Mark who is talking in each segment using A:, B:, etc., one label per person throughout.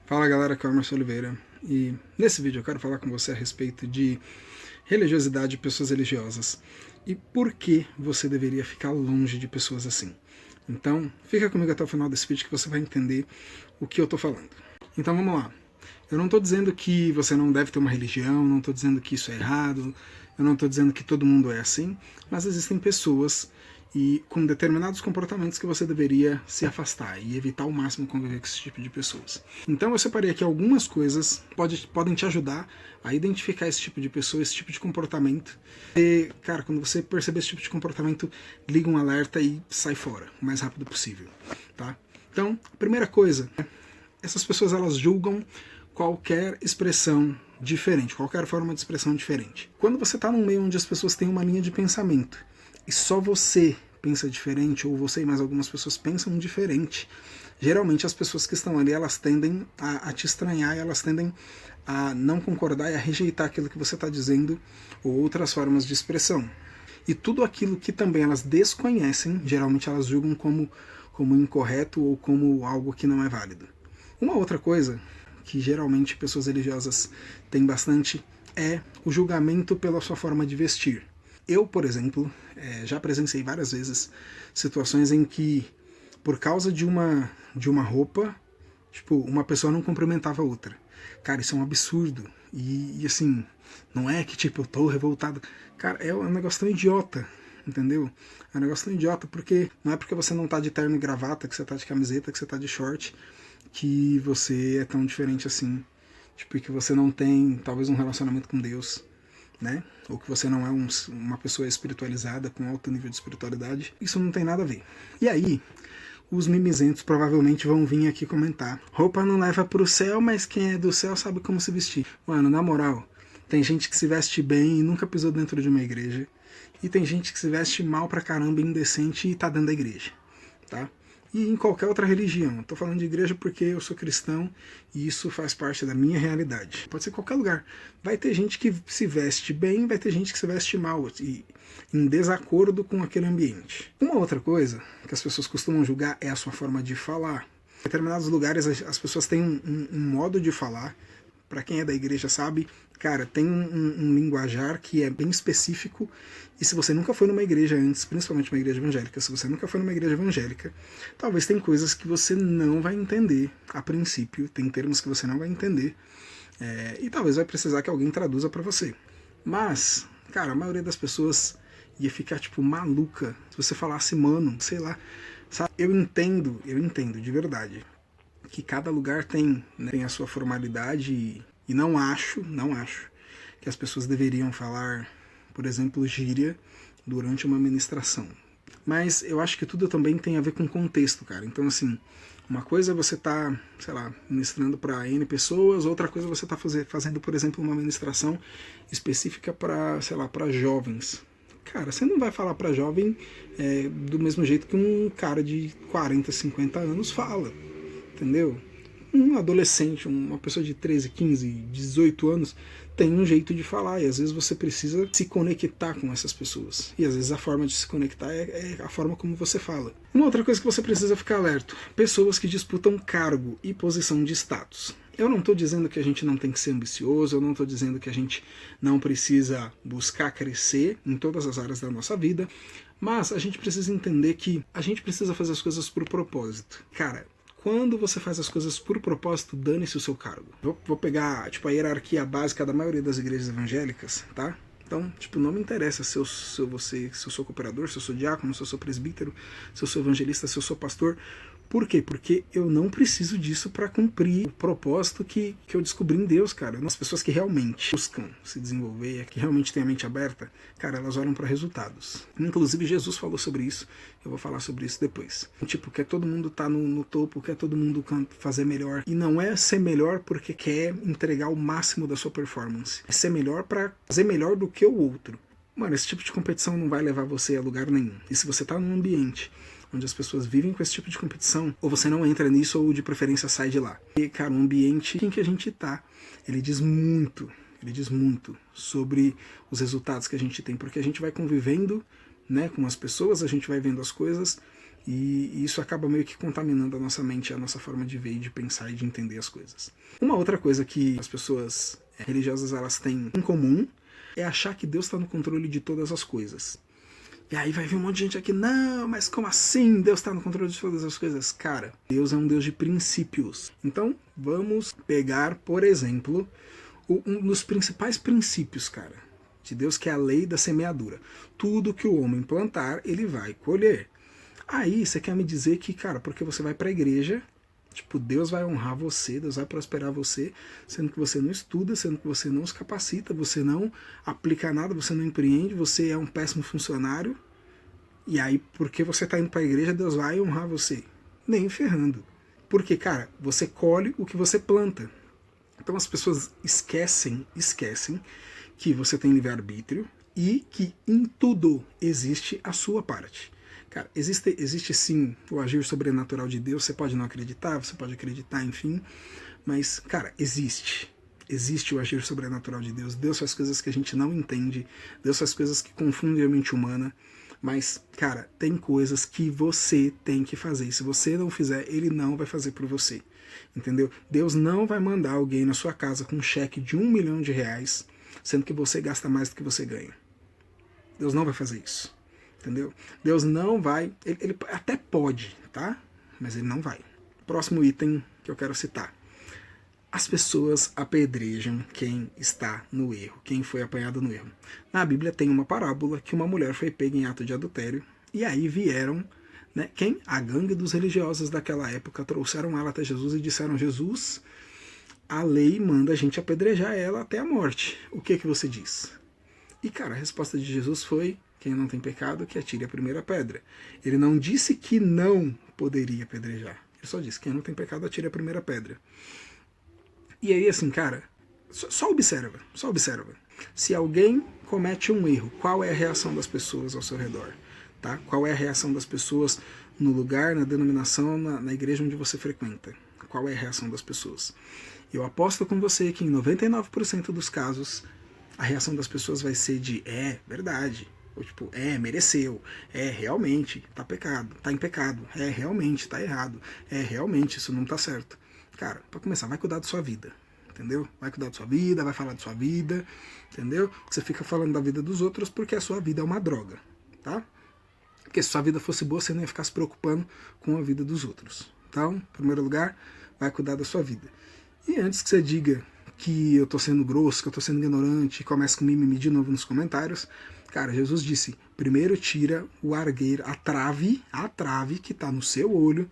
A: Fala galera, aqui é o Emerson Oliveira e nesse vídeo eu quero falar com você a respeito de religiosidade e pessoas religiosas e por que você deveria ficar longe de pessoas assim. Então fica comigo até o final desse vídeo que você vai entender o que eu tô falando. Então vamos lá. Eu não estou dizendo que você não deve ter uma religião, não estou dizendo que isso é errado, eu não estou dizendo que todo mundo é assim, mas existem pessoas e com determinados comportamentos que você deveria se afastar e evitar ao máximo conviver com esse tipo de pessoas. Então eu separei aqui algumas coisas que podem te ajudar a identificar esse tipo de pessoa, esse tipo de comportamento. E, cara, quando você perceber esse tipo de comportamento, liga um alerta e sai fora o mais rápido possível, tá? Então, a primeira coisa, essas pessoas elas julgam qualquer expressão diferente, qualquer forma de expressão diferente. Quando você está num meio onde as pessoas têm uma linha de pensamento e só você pensa diferente, ou você e mais algumas pessoas pensam diferente, geralmente as pessoas que estão ali elas tendem a te estranhar, e elas tendem a não concordar e a rejeitar aquilo que você está dizendo ou outras formas de expressão. E tudo aquilo que também elas desconhecem, geralmente elas julgam como incorreto ou como algo que não é válido. Uma outra coisa que geralmente pessoas religiosas têm bastante é o julgamento pela sua forma de vestir. Eu, por exemplo, já presenciei várias vezes situações em que, por causa de uma roupa, tipo, uma pessoa não cumprimentava a outra. Cara, isso é um absurdo. E assim, não é que tipo, eu tô revoltado. Cara, é um negócio tão idiota, entendeu? É um negócio tão idiota porque não é porque você não tá de terno e gravata, que você tá de camiseta, que você tá de short, que você é tão diferente assim. Tipo, que você não tem talvez um relacionamento com Deus, né? Ou que você não é uma pessoa espiritualizada, com alto nível de espiritualidade. Isso não tem nada a ver. E aí, os mimizentos provavelmente vão vir aqui comentar: roupa não leva pro céu, mas quem é do céu sabe como se vestir. Mano, na moral, tem gente que se veste bem e nunca pisou dentro de uma igreja. E tem gente que se veste mal pra caramba, indecente e tá dentro da igreja, tá? E em qualquer outra religião. Estou falando de igreja porque eu sou cristão e isso faz parte da minha realidade. Pode ser qualquer lugar. Vai ter gente que se veste bem, vai ter gente que se veste mal, e em desacordo com aquele ambiente. Uma outra coisa que as pessoas costumam julgar é a sua forma de falar. Em determinados lugares as pessoas têm um modo de falar. Para quem é da igreja sabe, cara, tem um linguajar que é bem específico, e se você nunca foi numa igreja antes, principalmente uma igreja evangélica, se você nunca foi numa igreja evangélica, talvez tem coisas que você não vai entender a princípio, tem termos que você não vai entender, e talvez vai precisar que alguém traduza para você. Mas, cara, a maioria das pessoas ia ficar, tipo, maluca se você falasse, mano, sei lá, sabe? Eu entendo de verdade que cada lugar tem, né, tem a sua formalidade e não acho que as pessoas deveriam falar, por exemplo, gíria durante uma ministração. Mas eu acho que tudo também tem a ver com contexto, cara. Então, assim, uma coisa é você tá, sei lá, ministrando para N pessoas, outra coisa é você tá fazendo, por exemplo, uma ministração específica para, sei lá, para jovens. Cara, você não vai falar para jovem do mesmo jeito que um cara de 40, 50 anos fala, entendeu? Um adolescente, uma pessoa de 13, 15, 18 anos tem um jeito de falar e às vezes você precisa se conectar com essas pessoas. E às vezes a forma de se conectar é a forma como você fala. Uma outra coisa que você precisa ficar alerta: pessoas que disputam cargo e posição de status. Eu não estou dizendo que a gente não tem que ser ambicioso, eu não estou dizendo que a gente não precisa buscar crescer em todas as áreas da nossa vida, mas a gente precisa entender que a gente precisa fazer as coisas por propósito. Cara, quando você faz as coisas por propósito, dane-se o seu cargo. Vou pegar, tipo, a hierarquia básica da maioria das igrejas evangélicas, tá? Então, tipo, não me interessa se eu sou cooperador, se eu sou diácono, se eu sou presbítero, se eu sou evangelista, se eu sou pastor. Por quê? Porque eu não preciso disso para cumprir o propósito que eu descobri em Deus, cara. As pessoas que realmente buscam se desenvolver, que realmente têm a mente aberta, cara, elas olham para resultados. Inclusive, Jesus falou sobre isso, eu vou falar sobre isso depois. Tipo, quer todo mundo tá no topo, quer todo mundo fazer melhor. E não é ser melhor porque quer entregar o máximo da sua performance. É ser melhor para fazer melhor do que o outro. Mano, esse tipo de competição não vai levar você a lugar nenhum. E se você tá num ambiente onde as pessoas vivem com esse tipo de competição, ou você não entra nisso, ou de preferência sai de lá. E, cara, o ambiente em que a gente tá, ele diz muito sobre os resultados que a gente tem, porque a gente vai convivendo, né, com as pessoas, a gente vai vendo as coisas, E isso acaba meio que contaminando a nossa mente, a nossa forma de ver e de pensar e de entender as coisas. Uma outra coisa que as pessoas religiosas elas têm em comum é achar que Deus está no controle de todas as coisas. E aí vai vir um monte de gente aqui, não, mas como assim Deus está no controle de todas as coisas? Cara, Deus é um Deus de princípios. Então, vamos pegar, por exemplo, um dos principais princípios, cara, de Deus, que é a lei da semeadura. Tudo que o homem plantar, ele vai colher. Aí, você quer me dizer que, cara, porque você vai para a igreja, tipo, Deus vai honrar você, Deus vai prosperar você, sendo que você não estuda, sendo que você não se capacita, você não aplica nada, você não empreende, você é um péssimo funcionário, e aí, porque você está indo para a igreja, Deus vai honrar você. Nem ferrando. Porque, cara, você colhe o que você planta. Então as pessoas esquecem que você tem livre-arbítrio e que em tudo existe a sua parte. Cara, existe sim o agir sobrenatural de Deus, você pode não acreditar, você pode acreditar, enfim, mas, cara, existe. Existe o agir sobrenatural de Deus. Deus faz coisas que a gente não entende, Deus faz coisas que confundem a mente humana, mas, cara, tem coisas que você tem que fazer. E se você não fizer, Ele não vai fazer por você. Entendeu? Deus não vai mandar alguém na sua casa com um cheque de R$1 milhão, sendo que você gasta mais do que você ganha. Deus não vai fazer isso. Entendeu? Deus não vai, ele até pode, tá? Mas ele não vai. Próximo item que eu quero citar. As pessoas apedrejam quem está no erro, quem foi apanhado no erro. Na Bíblia tem uma parábola que uma mulher foi pega em ato de adultério, e aí vieram, né, quem? A gangue dos religiosos daquela época, trouxeram ela até Jesus e disseram, Jesus, a lei manda a gente apedrejar ela até a morte. O que você diz? E, cara, a resposta de Jesus foi, quem não tem pecado, que atire a primeira pedra. Ele não disse que não poderia apedrejar. Ele só disse, quem não tem pecado, atire a primeira pedra. E aí, assim, cara, só observa. Se alguém comete um erro, qual é a reação das pessoas ao seu redor? Tá? Qual é a reação das pessoas no lugar, na denominação, na igreja onde você frequenta? Qual é a reação das pessoas? Eu aposto com você que em 99% dos casos, a reação das pessoas vai ser de, verdade. Ou tipo, mereceu. Realmente, tá em pecado. Realmente, tá errado. Realmente, isso não tá certo. Cara, pra começar, vai cuidar da sua vida, entendeu? Vai cuidar da sua vida, vai falar da sua vida, entendeu? Você fica falando da vida dos outros porque a sua vida é uma droga, tá? Porque se sua vida fosse boa, você não ia ficar se preocupando com a vida dos outros. Então, em primeiro lugar, vai cuidar da sua vida. E antes que você diga que eu tô sendo grosso, que eu tô sendo ignorante, e comece com mimimi de novo nos comentários, cara, Jesus disse, primeiro tira o argueiro, a trave que tá no seu olho,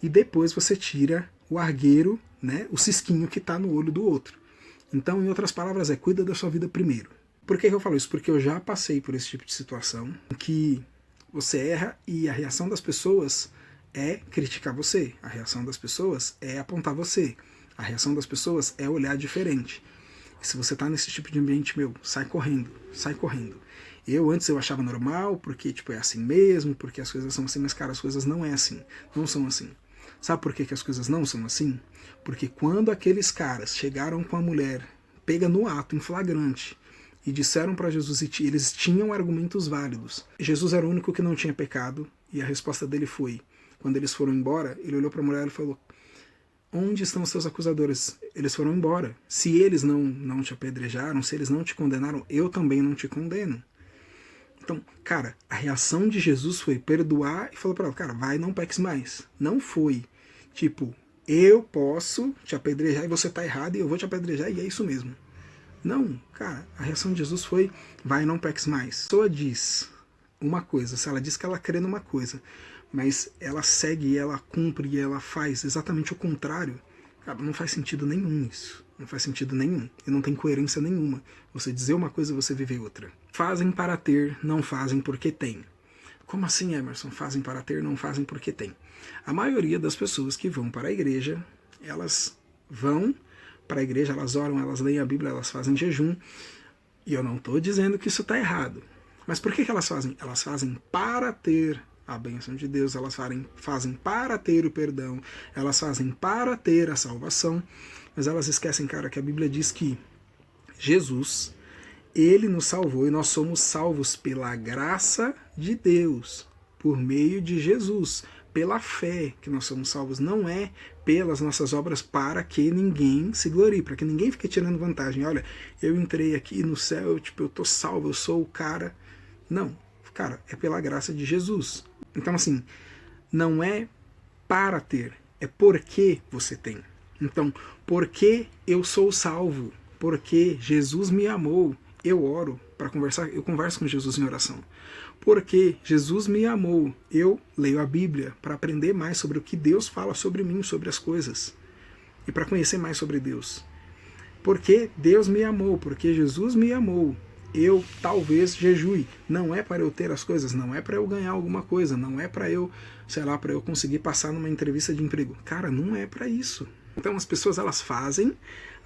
A: e depois você tira o argueiro, né, o cisquinho que está no olho do outro. Então, em outras palavras, cuida da sua vida primeiro. Por que eu falo isso? Porque eu já passei por esse tipo de situação em que você erra e a reação das pessoas é criticar você. A reação das pessoas é apontar você. A reação das pessoas é olhar diferente. E se você está nesse tipo de ambiente, sai correndo. Antes eu achava normal, porque tipo, é assim mesmo, porque as coisas são assim, mas cara, as coisas não é assim, não são assim. Sabe por que as coisas não são assim? Porque quando aqueles caras chegaram com a mulher pega no ato, em flagrante, e disseram para Jesus, e eles tinham argumentos válidos. Jesus era o único que não tinha pecado, e a resposta dele foi, quando eles foram embora, ele olhou para a mulher e falou, onde estão os seus acusadores? Eles foram embora. Se eles não te apedrejaram, se eles não te condenaram, eu também não te condeno. Então, cara, a reação de Jesus foi perdoar e falou para ela, cara, vai, não peques mais. Não foi, tipo, eu posso te apedrejar e você tá errado e eu vou te apedrejar e é isso mesmo. Não, cara, a reação de Jesus foi, vai, não peques mais. A pessoa diz uma coisa, se ela diz que ela crê numa coisa, mas ela segue, ela cumpre e ela faz exatamente o contrário, cara, não faz sentido nenhum isso. Não faz sentido nenhum. E não tem coerência nenhuma. Você dizer uma coisa e você viver outra. Fazem para ter, não fazem porque tem. Como assim, Emerson? Fazem para ter, não fazem porque tem. A maioria das pessoas que vão para a igreja, elas vão para a igreja, elas oram, elas leem a Bíblia, elas fazem jejum. E eu não estou dizendo que isso está errado. Mas por que elas fazem? Elas fazem para ter a bênção de Deus, elas fazem para ter o perdão, elas fazem para ter a salvação. Mas elas esquecem, cara, que a Bíblia diz que Jesus, Ele nos salvou e nós somos salvos pela graça de Deus, por meio de Jesus, pela fé que nós somos salvos, não é pelas nossas obras para que ninguém se glorie, para que ninguém fique tirando vantagem. Olha, eu entrei aqui no céu, tipo, eu tô salvo, eu sou o cara. Não, cara, é pela graça de Jesus. Então, assim, não é para ter, é porque você tem. Então, porque eu sou salvo, porque Jesus me amou, eu oro para conversar, eu converso com Jesus em oração. Porque Jesus me amou, eu leio a Bíblia para aprender mais sobre o que Deus fala sobre mim, sobre as coisas, e para conhecer mais sobre Deus. Porque Deus me amou, porque Jesus me amou, eu talvez jejue. Não é para eu ter as coisas, não é para eu ganhar alguma coisa, não é para eu, sei lá, para eu conseguir passar numa entrevista de emprego. Cara, não é para isso. Então as pessoas, elas fazem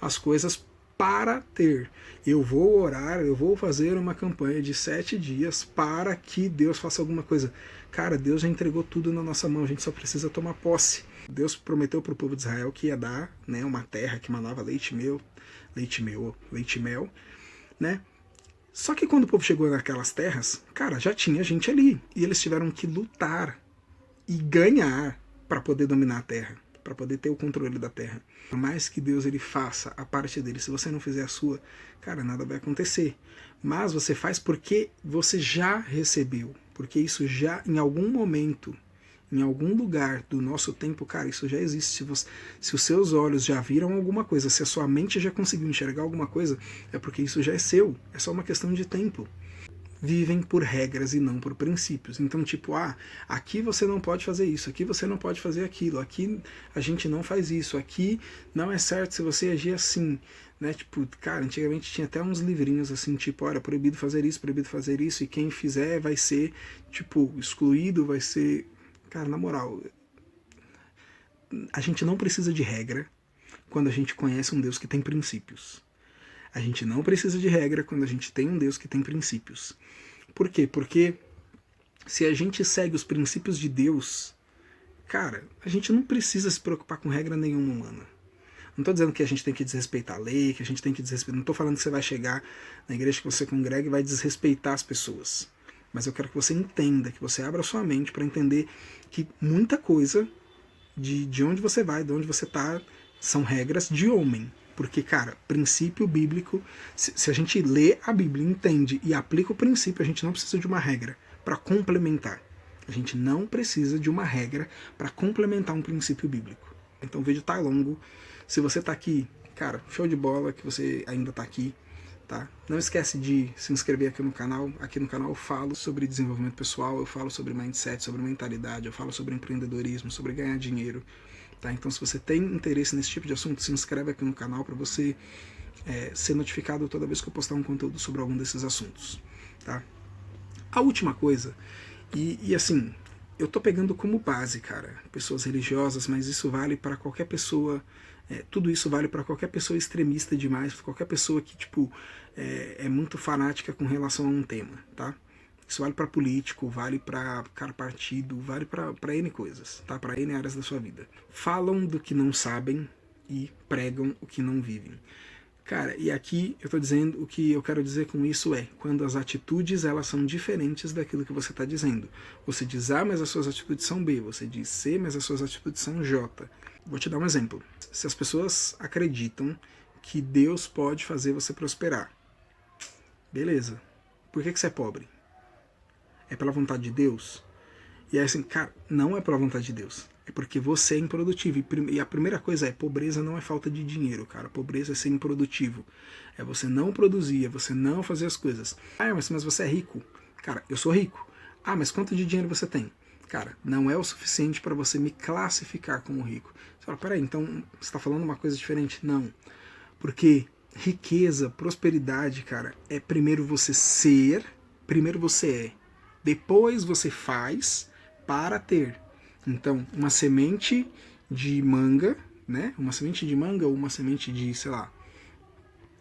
A: as coisas para ter. Eu vou orar, eu vou fazer uma campanha de 7 dias para que Deus faça alguma coisa. Cara, Deus já entregou tudo na nossa mão, a gente só precisa tomar posse. Deus prometeu para o povo de Israel que ia dar, né, uma terra que manava leite e mel, né? Só que quando o povo chegou naquelas terras, cara, já tinha gente ali. E eles tiveram que lutar e ganhar para poder dominar a terra, para poder ter o controle da terra. Por mais que Deus ele faça a parte dele, se você não fizer a sua, cara, nada vai acontecer. Mas você faz porque você já recebeu, porque isso já em algum momento, em algum lugar do nosso tempo, cara, isso já existe. Se os seus olhos já viram alguma coisa, se a sua mente já conseguiu enxergar alguma coisa, é porque isso já é seu. É só uma questão de tempo. Vivem por regras e não por princípios. Então, tipo, aqui você não pode fazer isso, aqui você não pode fazer aquilo, aqui a gente não faz isso, aqui não é certo se você agir assim, né? Tipo, cara, antigamente tinha até uns livrinhos assim, tipo, olha, proibido fazer isso, e quem fizer vai ser, tipo, excluído, vai ser... Cara, na moral, a gente não precisa de regra quando a gente conhece um Deus que tem princípios. A gente não precisa de regra quando a gente tem um Deus que tem princípios. Por quê? Porque se a gente segue os princípios de Deus, cara, a gente não precisa se preocupar com regra nenhuma humana. Não estou dizendo que a gente tem que desrespeitar a lei, que a gente tem que desrespeitar... Não estou falando que você vai chegar na igreja que você congrega e vai desrespeitar as pessoas. Mas eu quero que você entenda, que você abra a sua mente para entender que muita coisa de onde você vai, de onde você está, são regras de homem. Porque, cara, princípio bíblico, se a gente lê a Bíblia, entende e aplica o princípio, a gente não precisa de uma regra para complementar. A gente não precisa de uma regra para complementar um princípio bíblico. Então o vídeo tá longo. Se você tá aqui, cara, show de bola que você ainda tá aqui. Tá? Não esquece de se inscrever aqui no canal. Aqui no canal eu falo sobre desenvolvimento pessoal, eu falo sobre mindset, sobre mentalidade, eu falo sobre empreendedorismo, sobre ganhar dinheiro. Tá? Então se você tem interesse nesse tipo de assunto, se inscreve aqui no canal para você ser notificado toda vez que eu postar um conteúdo sobre algum desses assuntos. Tá? A última coisa, e assim, eu tô pegando como base, cara, pessoas religiosas, mas isso vale para qualquer pessoa, tudo isso vale para qualquer pessoa extremista demais, qualquer pessoa que, tipo, é muito fanática com relação a um tema, tá? Isso vale para político, vale para partido, vale para N coisas, tá? Para N áreas da sua vida. Falam do que não sabem e pregam o que não vivem. Cara, e aqui eu tô dizendo, o que eu quero dizer com isso é, quando as atitudes elas são diferentes daquilo que você está dizendo. Você diz A, mas as suas atitudes são B. Você diz C, mas as suas atitudes são J. Vou te dar um exemplo. Se as pessoas acreditam que Deus pode fazer você prosperar, beleza. Por que você é pobre? É pela vontade de Deus? E aí assim, cara, não é pela vontade de Deus. É porque você é improdutivo. E a primeira coisa é, pobreza não é falta de dinheiro, cara. Pobreza é ser improdutivo. É você não produzir, é você não fazer as coisas. Ah, mas você é rico. Cara, eu sou rico. Ah, mas quanto de dinheiro você tem? Cara, não é o suficiente para você me classificar como rico. Você fala, peraí, então você está falando uma coisa diferente? Não. Porque riqueza, prosperidade, cara, é primeiro você ser, primeiro você é. Depois você faz para ter. Então, uma semente de manga, né? Uma semente de manga ou uma semente de, sei lá,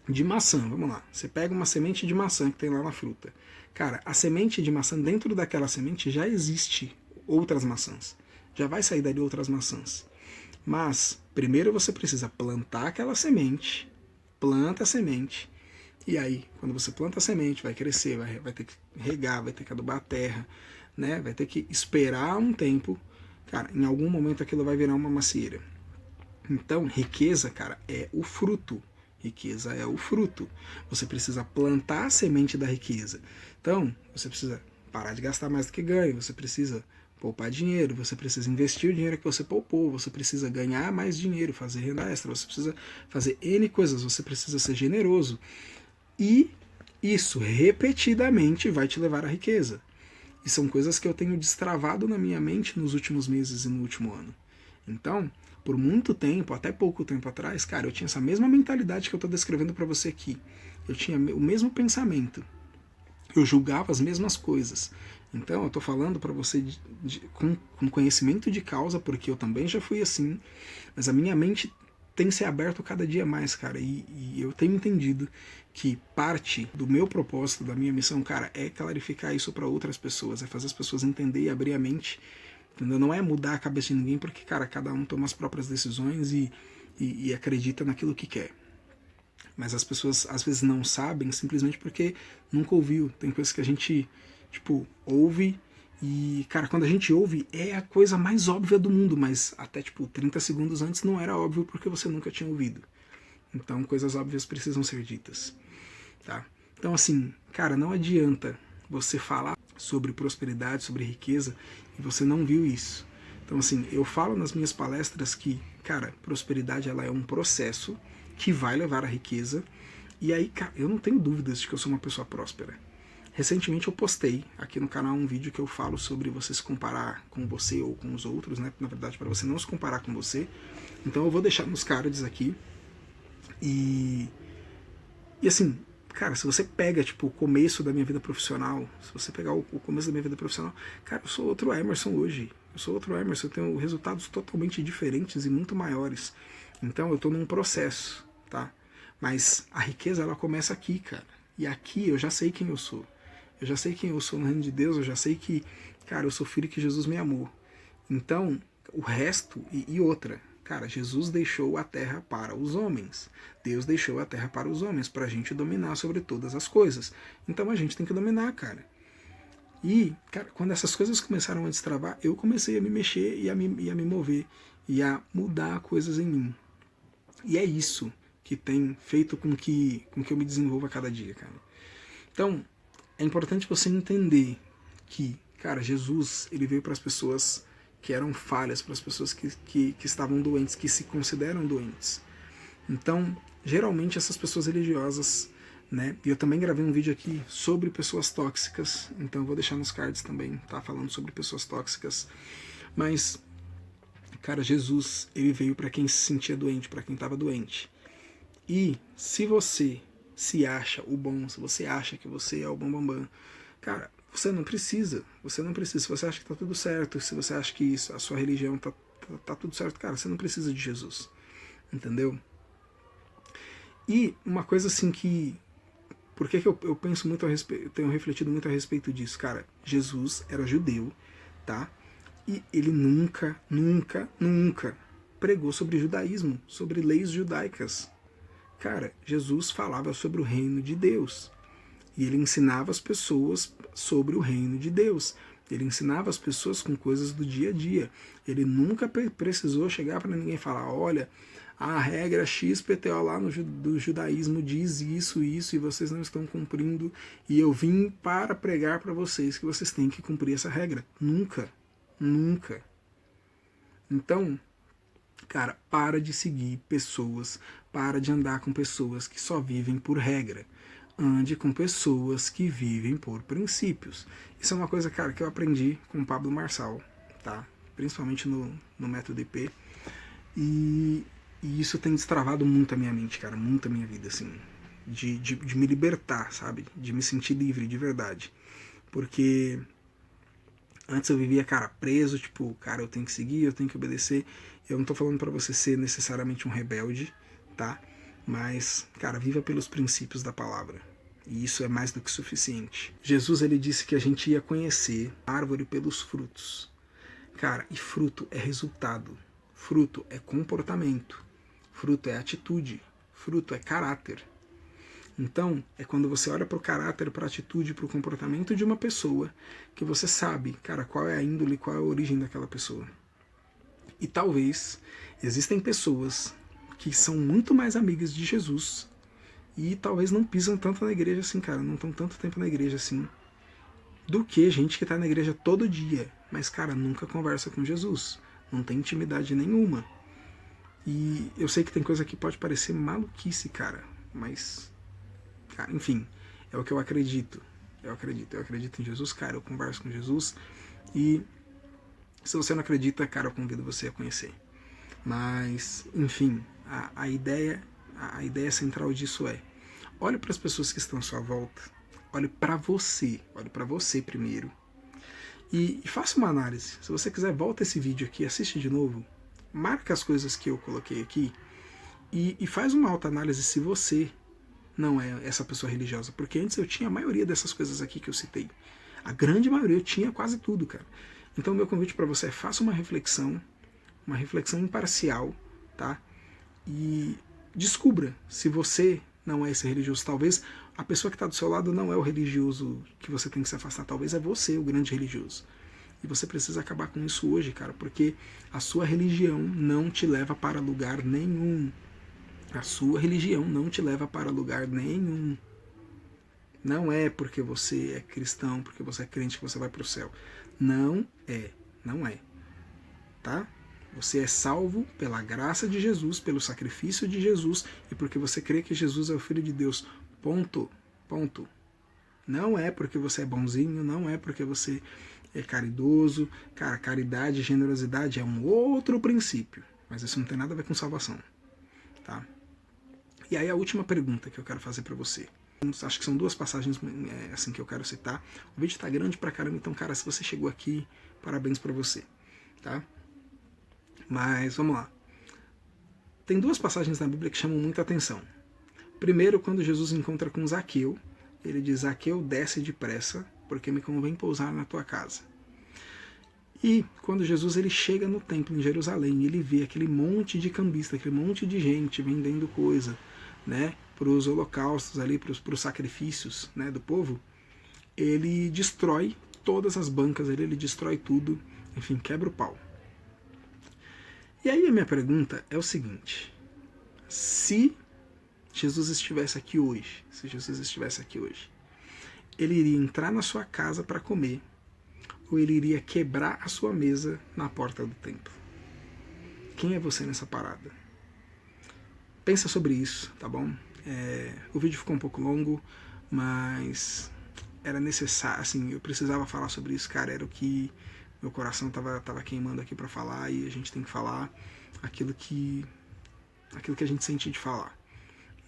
A: de maçã, vamos lá. Você pega uma semente de maçã que tem lá na fruta. Cara, a semente de maçã, dentro daquela semente já existe outras maçãs. Já vai sair dali outras maçãs. Mas, primeiro você precisa plantar aquela semente, planta a semente, e aí, quando você planta a semente, vai crescer, vai ter que regar, vai ter que adubar a terra, né? Vai ter que esperar um tempo cara, em algum momento aquilo vai virar uma macieira. Então, riqueza, cara, é o fruto. Riqueza é o fruto. Você precisa plantar a semente da riqueza. Então, você precisa parar de gastar mais do que ganha, você precisa poupar dinheiro, você precisa investir o dinheiro que você poupou, você precisa ganhar mais dinheiro, fazer renda extra, você precisa fazer N coisas, você precisa ser generoso. E isso repetidamente vai te levar à riqueza. E são coisas que eu tenho destravado na minha mente nos últimos meses e no último ano. Então, por muito tempo, até pouco tempo atrás, cara, eu tinha essa mesma mentalidade que eu estou descrevendo para você aqui. Eu tinha o mesmo pensamento. Eu julgava as mesmas coisas. Então, eu estou falando para você com conhecimento de causa, porque eu também já fui assim, mas a minha mente tem se aberto cada dia mais, cara, e eu tenho entendido que parte do meu propósito, da minha missão, cara, é clarificar isso para outras pessoas, é fazer as pessoas entender e abrir a mente, entendeu? Não é mudar a cabeça de ninguém, porque, cara, cada um toma as próprias decisões e acredita naquilo que quer. Mas as pessoas às vezes não sabem simplesmente porque nunca ouviu. Tem coisas que a gente, tipo, ouve e, cara, quando a gente ouve é a coisa mais óbvia do mundo, mas até, tipo, 30 segundos antes não era óbvio porque você nunca tinha ouvido. Então, coisas óbvias precisam ser ditas, tá? Então, assim, cara, não adianta você falar sobre prosperidade, sobre riqueza e você não viu isso. Então, assim, eu falo nas minhas palestras que, cara, prosperidade ela é um processo que vai levar à riqueza. E aí, cara, eu não tenho dúvidas de que eu sou uma pessoa próspera. Recentemente eu postei aqui no canal um vídeo que eu falo sobre você se comparar com você ou com os outros, né? Na verdade, para você não se comparar com você. Então eu vou deixar nos cards aqui. E assim, cara, se você pega, tipo, o começo da minha vida profissional, se você pegar o começo da minha vida profissional, cara, eu sou outro Emerson hoje. Eu sou outro Emerson, eu tenho resultados totalmente diferentes e muito maiores. Então eu tô num processo, tá? Mas a riqueza, ela começa aqui, cara. E aqui eu já sei quem eu sou. Eu já sei quem eu sou no reino de Deus, eu já sei que, cara, eu sou filho que Jesus me amou. Então, o resto, e outra, cara, Jesus deixou a terra para os homens. Deus deixou a terra para os homens, para a gente dominar sobre todas as coisas. Então a gente tem que dominar, cara. E, cara, quando essas coisas começaram a destravar, eu comecei a me mexer e a me mover e a mudar coisas em mim. E é isso que tem feito com que eu me desenvolva a cada dia, cara. Então, é importante você entender que, cara, Jesus, ele veio para as pessoas que eram falhas, para as pessoas que estavam doentes, que se consideram doentes. Então, geralmente essas pessoas religiosas, né? E eu também gravei um vídeo aqui sobre pessoas tóxicas, então eu vou deixar nos cards também, tá? Falando sobre pessoas tóxicas. Mas, cara, Jesus, ele veio para quem se sentia doente, para quem estava doente. E se você se acha o bom, se você acha que você é o bambambam, cara, você não precisa. Você não precisa. Se você acha que tá tudo certo, se você acha que isso, a sua religião tá tudo certo, cara, você não precisa de Jesus. Entendeu? E uma coisa assim que... Por que eu penso muito a respeito, tenho refletido muito a respeito disso? Cara, Jesus era judeu, tá? E ele nunca, nunca, nunca pregou sobre judaísmo, sobre leis judaicas. Cara, Jesus falava sobre o reino de Deus. E ele ensinava as pessoas sobre o reino de Deus. Ele ensinava as pessoas com coisas do dia a dia. Ele nunca precisou chegar para ninguém e falar, olha, a regra XPTO lá do judaísmo diz isso, isso, e vocês não estão cumprindo, e eu vim para pregar para vocês que vocês têm que cumprir essa regra. Nunca. Nunca. Então, cara, para de seguir pessoas, para de andar com pessoas que só vivem por regra. Ande com pessoas que vivem por princípios. Isso é uma coisa, cara, que eu aprendi com o Pablo Marçal, tá? Principalmente no método IP. E isso tem destravado muito a minha mente, cara, muito a minha vida, assim. De me libertar, sabe? De me sentir livre, de verdade. Porque antes eu vivia, cara, preso, tipo, cara, eu tenho que seguir, eu tenho que obedecer. Eu não tô falando pra você ser necessariamente um rebelde, tá? Mas, cara, viva pelos princípios da palavra. E isso é mais do que suficiente. Jesus, ele disse que a gente ia conhecer a árvore pelos frutos. Cara, e fruto é resultado. Fruto é comportamento. Fruto é atitude. Fruto é caráter. Então, é quando você olha para o caráter, para a atitude, para o comportamento de uma pessoa, que você sabe, cara, qual é a índole, qual é a origem daquela pessoa. E talvez existem pessoas que são muito mais amigas de Jesus e talvez não pisam tanto na igreja assim, cara, não estão tanto tempo na igreja assim, do que gente que está na igreja todo dia, mas, cara, nunca conversa com Jesus, não tem intimidade nenhuma. E eu sei que tem coisa que pode parecer maluquice, cara, mas, cara, enfim, é o que eu acredito. Eu acredito em Jesus, cara, eu converso com Jesus. E se você não acredita, cara, eu convido você a conhecer. Mas, enfim, a ideia central disso é: olhe para as pessoas que estão à sua volta, olhe para você primeiro, e faça uma análise. Se você quiser, volta esse vídeo aqui, assiste de novo, marca as coisas que eu coloquei aqui e faz uma autoanálise se você não é essa pessoa religiosa. Porque antes eu tinha a maioria dessas coisas aqui que eu citei. A grande maioria, eu tinha quase tudo, cara. Então meu convite para você é: faça uma reflexão imparcial, tá? E descubra se você não é esse religioso. Talvez a pessoa que está do seu lado não é o religioso que você tem que se afastar. Talvez é você o grande religioso. E você precisa acabar com isso hoje, cara, porque a sua religião não te leva para lugar nenhum. A sua religião não te leva para lugar nenhum. Não é porque você é cristão, porque você é crente que você vai para o céu. Não é. Não é. Tá? Você é salvo pela graça de Jesus, pelo sacrifício de Jesus e porque você crê que Jesus é o Filho de Deus. Ponto. Ponto. Não é porque você é bonzinho, não é porque você é caridoso. Cara, caridade e generosidade é um outro princípio, mas isso não tem nada a ver com salvação. Tá? E aí a última pergunta que eu quero fazer para você. Acho que são duas passagens assim que eu quero citar. O vídeo tá grande pra caramba, então, cara, se você chegou aqui, parabéns pra você. Tá? Mas vamos lá. Tem duas passagens na Bíblia que chamam muita atenção. Primeiro, quando Jesus encontra com Zaqueu, ele diz: Zaqueu, desce depressa, porque me convém pousar na tua casa. E quando Jesus ele chega no templo em Jerusalém, ele vê aquele monte de cambista, aquele monte de gente vendendo coisa, né, para os holocaustos ali, para os sacrifícios, né, do povo, ele destrói todas as bancas, ele destrói tudo, enfim, quebra o pau. E aí a minha pergunta é o seguinte: se Jesus estivesse aqui hoje, ele iria entrar na sua casa para comer, ou ele iria quebrar a sua mesa na porta do templo? Quem é você nessa parada? Pensa sobre isso, tá bom? O vídeo ficou um pouco longo, mas era necessário, assim, eu precisava falar sobre isso, cara, era o que meu coração tava queimando aqui para falar, e a gente tem que falar aquilo que a gente sente de falar.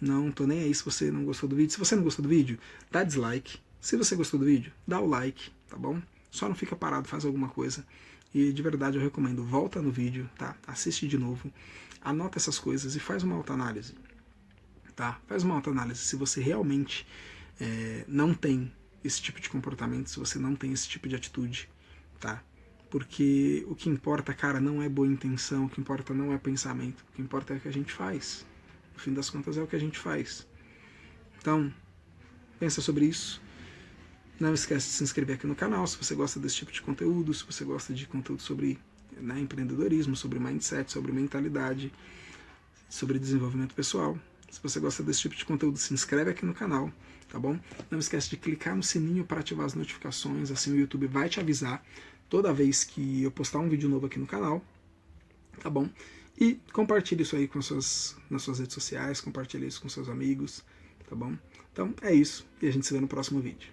A: Não tô nem aí se você não gostou do vídeo. Se você não gostou do vídeo, dá dislike. Se você gostou do vídeo, dá o like, tá bom? Só não fica parado, faz alguma coisa. E de verdade eu recomendo, volta no vídeo, tá? Assiste de novo, anota essas coisas e faz uma autoanálise, tá? Faz uma autoanálise se você realmente não tem esse tipo de comportamento, se você não tem esse tipo de atitude, tá? Porque o que importa, cara, não é boa intenção, o que importa não é pensamento, o que importa é o que a gente faz. No fim das contas é o que a gente faz. Então, pensa sobre isso. Não esquece de se inscrever aqui no canal se você gosta desse tipo de conteúdo, se você gosta de conteúdo sobre empreendedorismo, sobre mindset, sobre mentalidade, sobre desenvolvimento pessoal. Se você gosta desse tipo de conteúdo, se inscreve aqui no canal, tá bom? Não esquece de clicar no sininho para ativar as notificações, assim o YouTube vai te avisar toda vez que eu postar um vídeo novo aqui no canal, tá bom? E compartilhe isso aí nas suas redes sociais, compartilhe isso com seus amigos, tá bom? Então é isso, e a gente se vê no próximo vídeo.